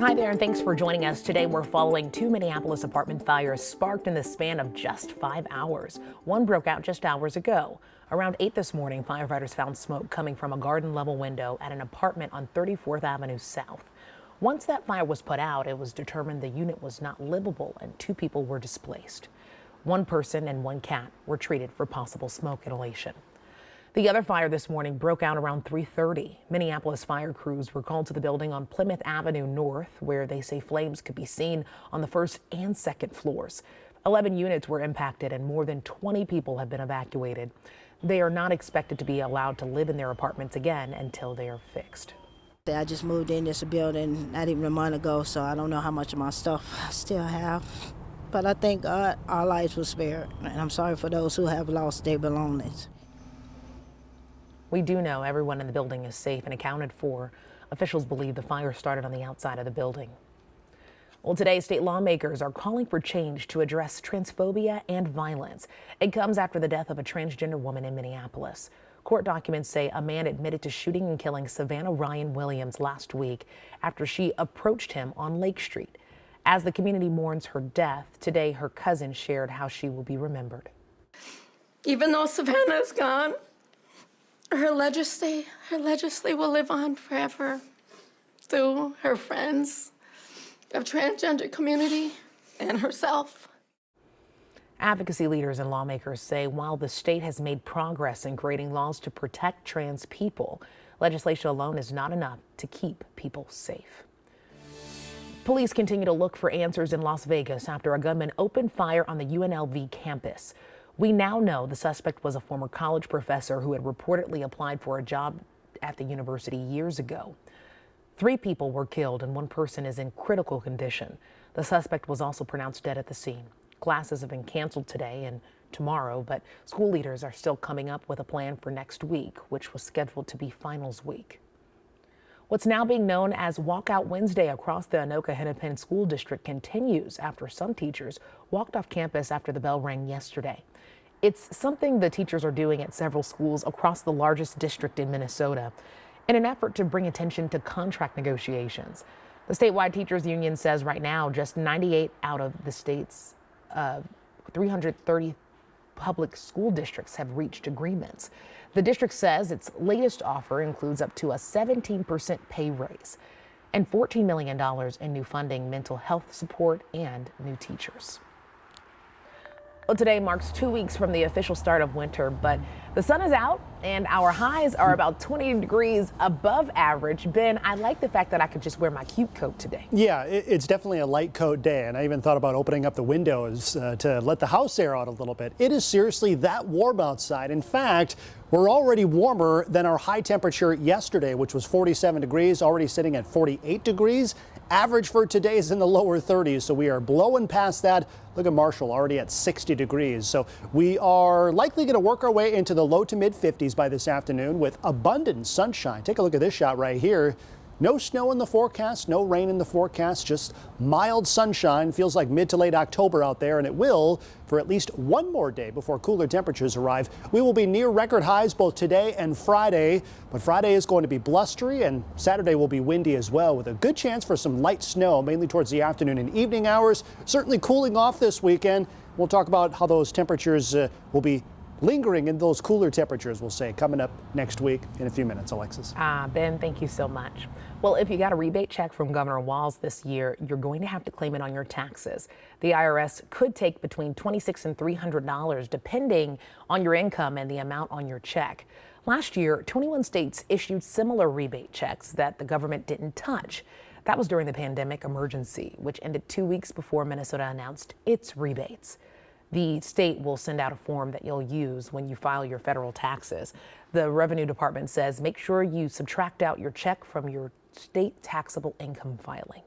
Hi there, and thanks for joining us. Today, we're following two Minneapolis apartment fires sparked in the span of just 5 hours. One broke out just hours ago. Around 8 this morning, firefighters found smoke coming from a garden-level window at an apartment on 34th Avenue South. Once that fire was put out, it was determined the unit was not livable and 2 people were displaced. 1 person and 1 cat were treated for possible smoke inhalation. The other fire this morning broke out around 3:30. Minneapolis fire crews were called to the building on Plymouth Avenue North, where they say flames could be seen on the first and second floors. 11 units were impacted and more than 20 people have been evacuated. They are not expected to be allowed to live in their apartments again until they are fixed. I just moved in this building not even a month ago, so I don't know how much of my stuff I still have. But I thank God our lives were spared, and I'm sorry for those who have lost their belongings. We do know everyone in the building is safe and accounted for. Officials believe the fire started on the outside of the building. Well, today, state lawmakers are calling for change to address transphobia and violence. It comes after the death of a transgender woman in Minneapolis. Court documents say a man admitted to shooting and killing Savannah Ryan Williams last week after she approached him on Lake Street. As the community mourns her death, today her cousin shared how she will be remembered. Even though Savannah is gone, her legacy will live on forever through her friends of transgender community and herself. Advocacy leaders and lawmakers say while the state has made progress in creating laws to protect trans people, legislation alone is not enough to keep people safe. Police continue to look for answers in Las Vegas after a gunman opened fire on the UNLV campus. We now know the suspect was a former college professor who had reportedly applied for a job at the university years ago. 3 people were killed and 1 person is in critical condition. The suspect was also pronounced dead at the scene. Classes have been canceled today and tomorrow, but school leaders are still coming up with a plan for next week, which was scheduled to be finals week. What's now being known as Walkout Wednesday across the Anoka-Hennepin School District continues after some teachers walked off campus after the bell rang yesterday. It's something the teachers are doing at several schools across the largest district in Minnesota in an effort to bring attention to contract negotiations. The statewide teachers union says right now just 98 out of the state's 330 public school districts have reached agreements. The district says its latest offer includes up to a 17% pay raise and $14 million in new funding, mental health support, and new teachers. Well, today marks 2 weeks from the official start of winter, but the sun is out and our highs are about 20 degrees above average. Ben, I like the fact that I could just wear my cute coat today. Yeah, it's definitely a light coat day, and I even thought about opening up the windows to let the house air out a little bit. It is seriously that warm outside. In fact, we're already warmer than our high temperature yesterday, which was 47 degrees, already sitting at 48 degrees. Average for today is in the lower 30s, so we are blowing past that. Look at Marshall, already at 60 degrees. So we are likely going to work our way into the low to mid 50s by this afternoon with abundant sunshine. Take a look at this shot right here. No snow in the forecast, no rain in the forecast, just mild sunshine. Feels like mid to late October out there, and it will for at least 1 more day before cooler temperatures arrive. We will be near record highs both today and Friday, but Friday is going to be blustery and Saturday will be windy as well, with a good chance for some light snow, mainly towards the afternoon and evening hours. Certainly cooling off this weekend. We'll talk about how those temperatures will be lingering in those cooler temperatures, we'll say, coming up next week in a few minutes. Alexis. Ben, thank you so much. Well, if you got a rebate check from Governor Walz this year, you're going to have to claim it on your taxes. The IRS could take between $260 and $300 depending on your income and the amount on your check. Last year, 21 states issued similar rebate checks that the government didn't touch. That was during the pandemic emergency, which ended 2 weeks before Minnesota announced its rebates. The state will send out a form that you'll use when you file your federal taxes. The Revenue Department says make sure you subtract out your check from your state taxable income filing.